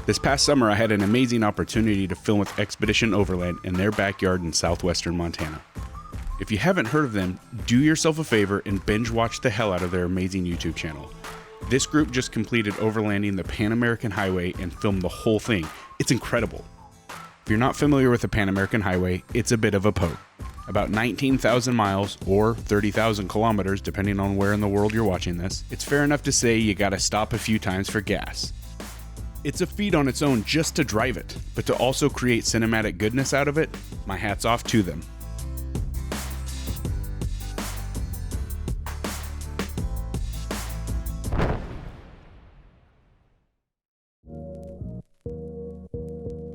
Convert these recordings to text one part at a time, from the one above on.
This past summer, I had an amazing opportunity to film with Expedition Overland in their backyard in southwestern Montana. If you haven't heard of them, do yourself a favor and binge watch the hell out of their amazing YouTube channel. This group just completed overlanding the Pan American Highway and filmed the whole thing. It's incredible. If you're not familiar with the Pan American Highway, it's a bit of a poke. About 19,000 miles or 30,000 kilometers, depending on where in the world you're watching this. It's fair enough to say you gotta stop a few times for gas. It's a feat on its own just to drive it, but to also create cinematic goodness out of it, my hat's off to them.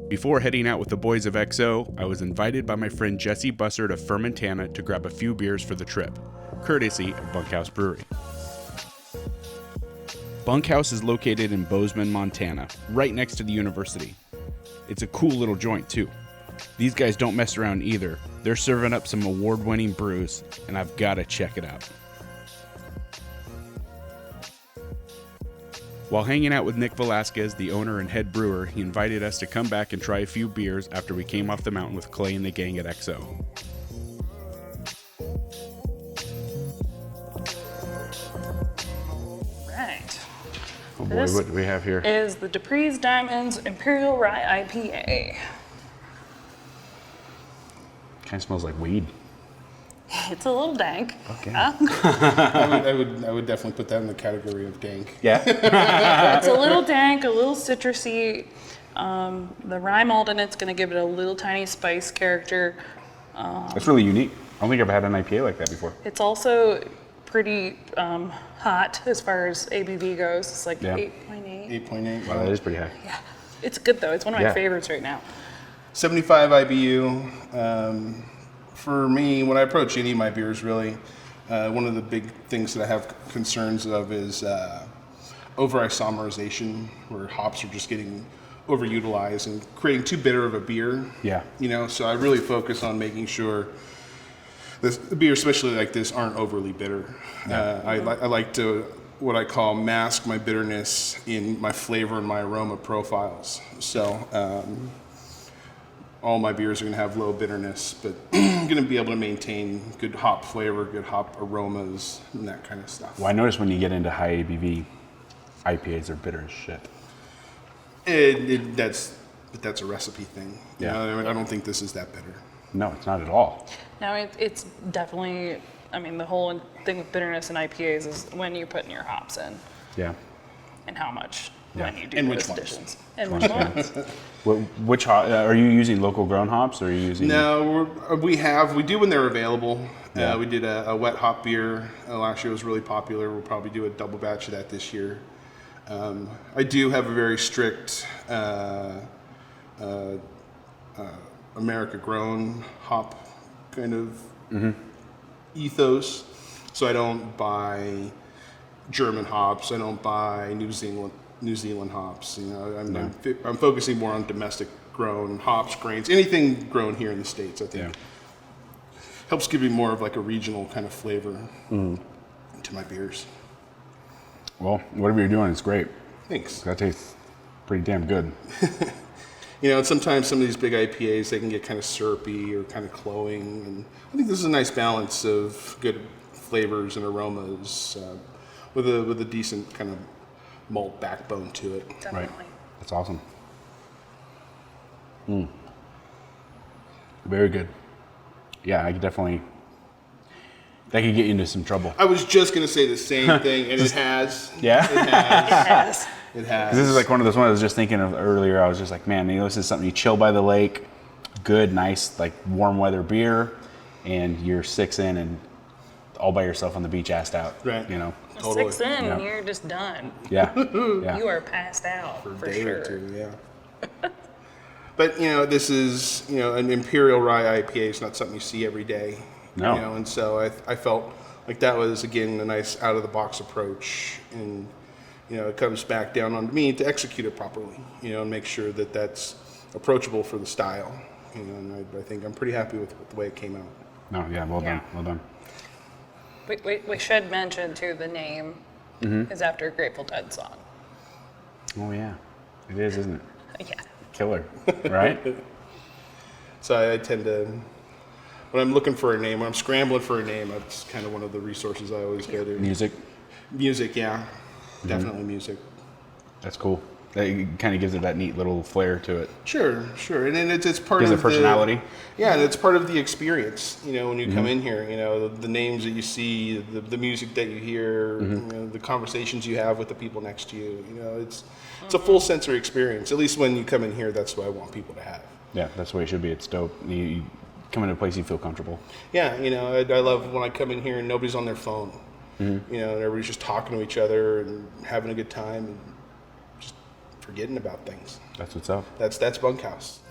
Before heading out with the boys of XO, I was invited by my friend Jesse Bussard of Fermentana to grab a few beers for the trip, courtesy of Bunkhouse Brewing. Bunkhouse is located in Bozeman, Montana, right next to the university. It's a cool little joint too. These guys don't mess around either. They're serving up some award-winning brews, and I've got to check it out. While hanging out with Nick Velasquez, the owner and head brewer, he invited us to come back and try a few beers after we came off the mountain with Clay and the gang at XO. Right. Oh boy, what do we have here? Is the Dupree's Diamonds Imperial Rye IPA. Kind of smells like weed. It's a little dank. Okay. I would definitely put that in the category of dank. Yeah. It's a little dank, a little citrusy. The rye malt in it's going to give it a little tiny spice character. That's really unique. I don't think I've had an IPA like that before. It's also pretty hot as far as ABV goes. It's like 8.8. 8.8. Wow, that is pretty high. Yeah. It's good though. It's one of my favorites right now. 75 IBU. For me, when I approach any of my beers, really, one of the big things that I have concerns of is over-isomerization, where hops are just getting overutilized and creating too bitter of a beer. Yeah. You know, so I really focus on making sure the beer, especially like this, aren't overly bitter. Yeah. I like to, what I call, mask my bitterness in my flavor and my aroma profiles. So, all my beers are going to have low bitterness, but I'm going to be able to maintain good hop flavor, good hop aromas, and that kind of stuff. Well, I notice when you get into high ABV, IPAs are bitter as shit. That's a recipe thing. Yeah. You know, I don't think this is that bitter. No, it's not at all. No, it's definitely, I mean, the whole thing with bitterness in IPAs is when you put in your hops in. Yeah. And how much Yeah. when you do And those which ones. additions. And which ones. Which are you using local grown hops, or are you using? No, we do when they're available. Yeah. We did a wet hop beer last year. It was really popular. We'll probably do a double batch of that this year. I do have a very strict America grown hop kind of ethos. So I don't buy German hops. I don't buy New Zealand hops. You know, I'm focusing more on domestic grown hops, grains, anything grown here in the States. I think helps give me more of like a regional kind of flavor to my beers. Well, whatever you're doing, it's great. Thanks. That tastes pretty damn good. You know, and sometimes some of these big IPAs, they can get kind of syrupy or kind of cloying. And I think this is a nice balance of good flavors and aromas with a decent kind of malt backbone to it. Definitely. Right. That's awesome. Very good. Yeah, I could definitely. That could get you into some trouble. I was just going to say the same thing, and it has. Yeah? It has. Yes. It has. This is like one of those ones I was just thinking of earlier. I was just like, man, you know, this is something you chill by the lake, good, nice, like warm weather beer, and you're 6 in and all by yourself on the beach, assed out. Right. You know. Totally. 6 in, Yeah. you're just done. Yeah. Yeah. You are passed out for for a day sure. or two, yeah. But, you know, this is, you know, an Imperial Rye IPA is not something you see every day. No. You know, and so I felt like that was, again, a nice out-of-the-box approach. And, you know, it comes back down on me to execute it properly, you know, and make sure that that's approachable for the style. You know, and I think I'm pretty happy with the way it came out. No, yeah, well done. Well done. We should mention, too, the name is after a Grateful Dead song. Oh yeah, it is, isn't it? Yeah. Killer, right? So I tend to, when I'm looking for a name, when I'm scrambling for a name, that's kind of one of the resources I always go to. Music. Music, yeah. Definitely music. That's cool. It kind of gives it that neat little flair to it. Sure. And then it's part Gives of it personality. And it's part of the experience. You know, when you come in here, you know, the names that you see, the music that you hear, you know, the conversations you have with the people next to you. You know, it's a full sensory experience. At least when you come in here, that's what I want people to have. Yeah, that's the way it should be. It's dope. You come into a place you feel comfortable. Yeah, you know, I love when I come in here and nobody's on their phone. You know, and everybody's just talking to each other and having a good time and just forgetting about things. That's what's up. That's Bunkhouse.